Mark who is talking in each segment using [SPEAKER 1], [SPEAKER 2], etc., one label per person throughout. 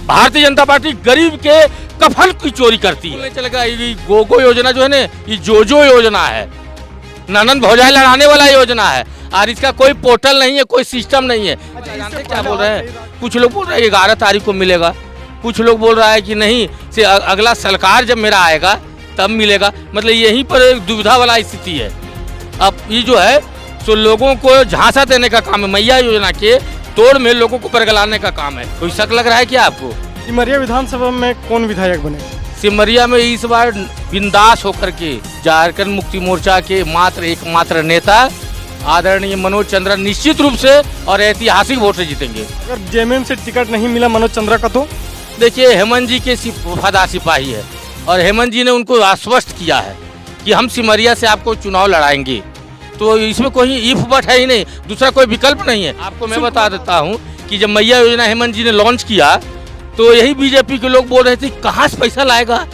[SPEAKER 1] Bharatiya Janata party गरीब के कफन की चोरी करती है। चलेगा ये गोगो योजना जो है ना, ये जो योजना है, ननन भौजाई लड़ाने वाला योजना है, और इसका कोई पोर्टल नहीं है, कोई सिस्टम नहीं है। जानते क्या बोल रहे हैं, कुछ लोग बोल रहे हैं 11 तारीख को मिलेगा, कुछ लोग बोल रहा है कि नहीं से अगला सरकार जब मेरा आएगा तब मिलेगा। मतलब यहीं पर एक दुविधा वाला स्थिति है। अब ये जो है सो लोगों को झांसा देने का काम है, मैया योजना के तोड़ में लोगों को परगलाने का काम है। कोई शक लग रहा है क्या आपको?
[SPEAKER 2] सिमरिया विधानसभा में कौन विधायक बने?
[SPEAKER 1] सिमरिया में इस बार बिंदास होकर के झारखंड मुक्ति मोर्चा के एकमात्र नेता आदरणीय मनोज चंद्रा निश्चित रूप से और ऐतिहासिक वोट से जीतेंगे।
[SPEAKER 2] अगर जेएमएम से टिकट नहीं मिला मनोज चंद्रा का तो
[SPEAKER 1] देखिए, हेमंत जी के वफादार सिपाही है और हेमंत जी ने उनको आश्वस्त किया है कि हम सिमरिया से आपको चुनाव लड़ाएंगे, तो इसमें कोई इफ बट है ही नहीं, दूसरा कोई विकल्प नहीं है। आपको मैं बता देता हूँ कि जब मैया योजना हेमंत जी ने लॉन्च किया तो यही बीजेपी के लोग बोल रहे थे कहाँ से पैसा लाएगा,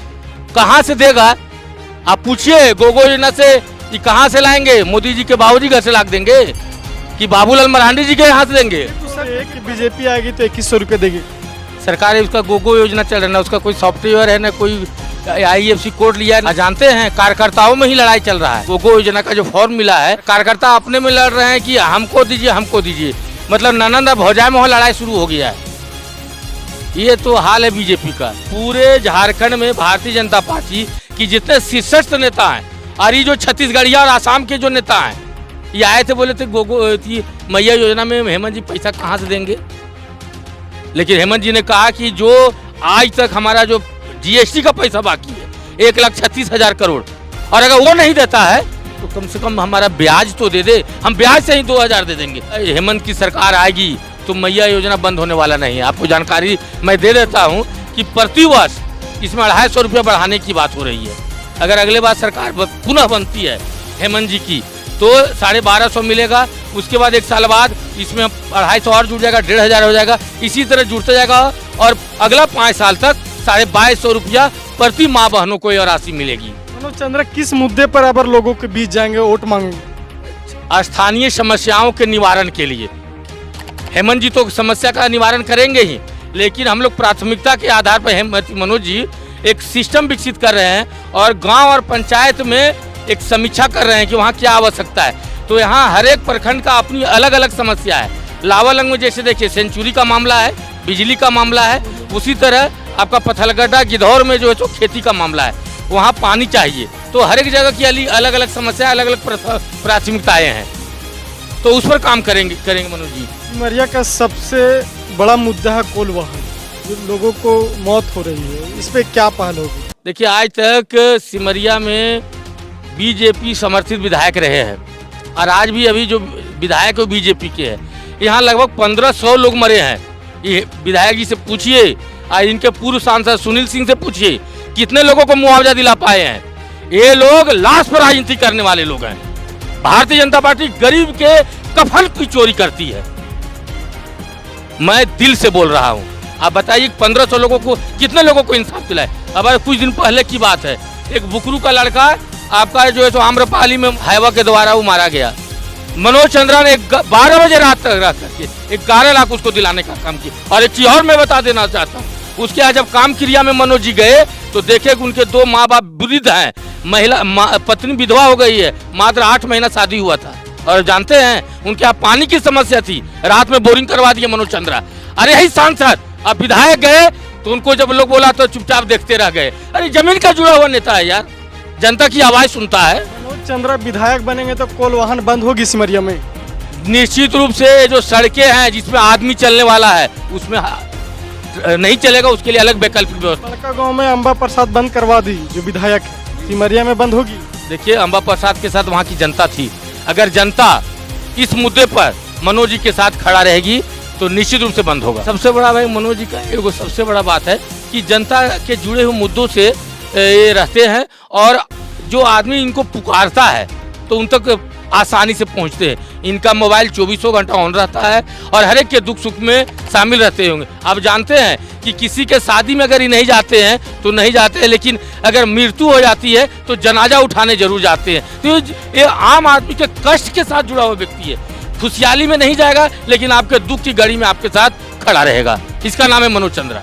[SPEAKER 1] कहाँ से देगा। आप पूछिए गोगो योजना से ये कहाँ से लाएंगे? मोदी जी के बाबूजी घर से ला देंगे कि बाबूलाल मरांडी जी के यहाँ से देंगे?
[SPEAKER 2] बीजेपी आएगी तो 2100 रुपये देगी
[SPEAKER 1] सरकार। उसका गोगो योजना चल रहा है, उसका कोई सॉफ्टवेयर है ना कोई IFC कोड लिया है। जानते हैं कार्यकर्ताओं में ही लड़ाई चल रहा है। गोगो योजना का जो फॉर्म मिला है, कार्यकर्ता अपने में लड़ रहे हैं कि हमको दीजिए। मतलब ननंदा भौजाई में लड़ाई शुरू हो गया है। ये तो हाल है बीजेपी का। पूरे झारखंड में भारतीय जनता पार्टी की जितने शीर्षस्थ नेता हैं और ये जो छत्तीसगढ़िया और आसाम के जो नेता हैं, ये आए थे, बोले थे गोगो मैया योजना में हेमंत जी पैसा कहाँ से देंगे। लेकिन हेमंत जी ने कहा कि जो आज तक हमारा जो GST का पैसा बाकी है 1,36,000 करोड़, और अगर वो नहीं देता है तो कम से कम हमारा ब्याज तो दे दे, हम ब्याज से ही 2,000 दे देंगे। हेमंत की सरकार आएगी तो मैया योजना बंद होने वाला नहीं है। आपको जानकारी मैं दे देता हूँ कि प्रति वर्ष इसमें 250 रुपया बढ़ाने की बात हो रही है। अगर अगले बार सरकार पुनः बनती है हेमंत जी की तो 1250 मिलेगा। उसके बाद 1 साल बाद इसमें 250 और जुड़ जाएगा, 1,500 हो जाएगा। इसी तरह जुड़ता जाएगा और अगला 5 साल तक 2250 रुपया प्रति माँ बहनों को यह राशि मिलेगी।
[SPEAKER 2] मनोज चंद्रा किस मुद्दे पर अब लोगों के बीच जाएंगे, वोट मांगेंगे?
[SPEAKER 1] स्थानीय समस्याओं के निवारण के लिए। हेमंत जी तो समस्या का निवारण करेंगे ही, लेकिन हम लोग प्राथमिकता के आधार पर मनोज जी एक सिस्टम विकसित कर रहे हैं और गांव और पंचायत में एक समीक्षा कर रहे हैं कि वहाँ क्या आवश्यकता है। तो यहाँ हर एक प्रखंड का अपनी अलग अलग समस्या है। लावालंग में जैसे देखिए सेंचुरी का मामला है, बिजली का मामला है, उसी तरह आपका पथलगड्ढा गिधौर में जो है तो खेती का मामला है, वहाँ पानी चाहिए। तो हर एक जगह की अलग अलग समस्या, अलग अलग प्राथमिकताएं हैं, तो उस पर काम करेंगे मनोज जी।
[SPEAKER 2] सिमरिया का सबसे बड़ा मुद्दा है कोल वाहन, जो लोगों को मौत हो रही है, इस पे क्या पहल होगी?
[SPEAKER 1] देखिए, आज तक सिमरिया में बीजेपी समर्थित विधायक रहे हैं और आज भी अभी जो विधायक है बीजेपी के हैं। यहाँ लगभग 1500 लोग मरे हैं। ये विधायक जी से पूछिए और इनके पूर्व सांसद सुनील सिंह से पूछिए कितने लोगों को मुआवजा दिला पाए हैं। ये लोग लाश पर राजनीति करने वाले लोग हैं। भारतीय जनता पार्टी गरीब के कफन की चोरी करती है। मैं दिल से बोल रहा हूँ। आप बताइए 1500 लोगों को कितने लोगों को इंसाफ दिलाए। अब कुछ दिन पहले की बात है, एक बुकरू का लड़का आपका जो है तो आम्रपाली में हाईवा के द्वारा वो मारा गया। मनोज चंद्रा ने 12 बजे रात तक रह करके 11 लाख उसको दिलाने का काम किया। और एक चीज और मैं बता देना चाहता हूँ, उसके यहाँ जब काम क्रिया में मनोज जी गए तो देखे कि उनके 2 माँ बाप वृद्ध हैं, पत्नी विधवा हो गई है, मात्र 8 महीना शादी हुआ था। और जानते हैं उनके यहाँ पानी की समस्या थी, रात में बोरिंग करवा दिए मनोज चंद्रा। अरे यही सांसद अब विधायक गए तो उनको जब लोग बोला तो चुपचाप देखते रह गए। अरे जमीन का जुड़ा हुआ नेता है यार, जनता की आवाज सुनता है।
[SPEAKER 2] मनोज चंद्रा विधायक बनेंगे तो कोल वाहन बंद होगी सिमरिया में?
[SPEAKER 1] निश्चित रूप से। जो सड़कें हैं जिसमें आदमी चलने वाला है उसमें नहीं चलेगा, उसके लिए अलग वैकल्पिक व्यवस्था।
[SPEAKER 2] बड़का गाँव में अंबा प्रसाद बंद करवा दी जो विधायक है, सिमरिया में बंद होगी? देखिए,
[SPEAKER 1] अंबा प्रसाद के साथ वहाँ की जनता थी। अगर जनता इस मुद्दे पर मनोज जी के साथ खड़ा रहेगी तो निश्चित रूप से बंद होगा। सबसे बड़ा भाई मनोज जी का एगो सबसे बड़ा बात है कि जनता के जुड़े हुए मुद्दों से ये रहते हैं और जो आदमी इनको पुकारता है तो उन तक आसानी से पहुंचते हैं। इनका मोबाइल 24 घंटा ऑन रहता है और हर एक के दुख सुख में शामिल रहते होंगे। आप जानते हैं कि किसी के शादी में अगर ये नहीं जाते हैं तो नहीं जाते हैं, लेकिन अगर मृत्यु हो जाती है तो जनाजा उठाने जरूर जाते हैं। तो ये आम आदमी के कष्ट के साथ जुड़ा हुआ व्यक्ति है। खुशहाली में नहीं जाएगा लेकिन आपके दुख की घड़ी में आपके साथ खड़ा रहेगा। इसका नाम है मनोज चंद्रा।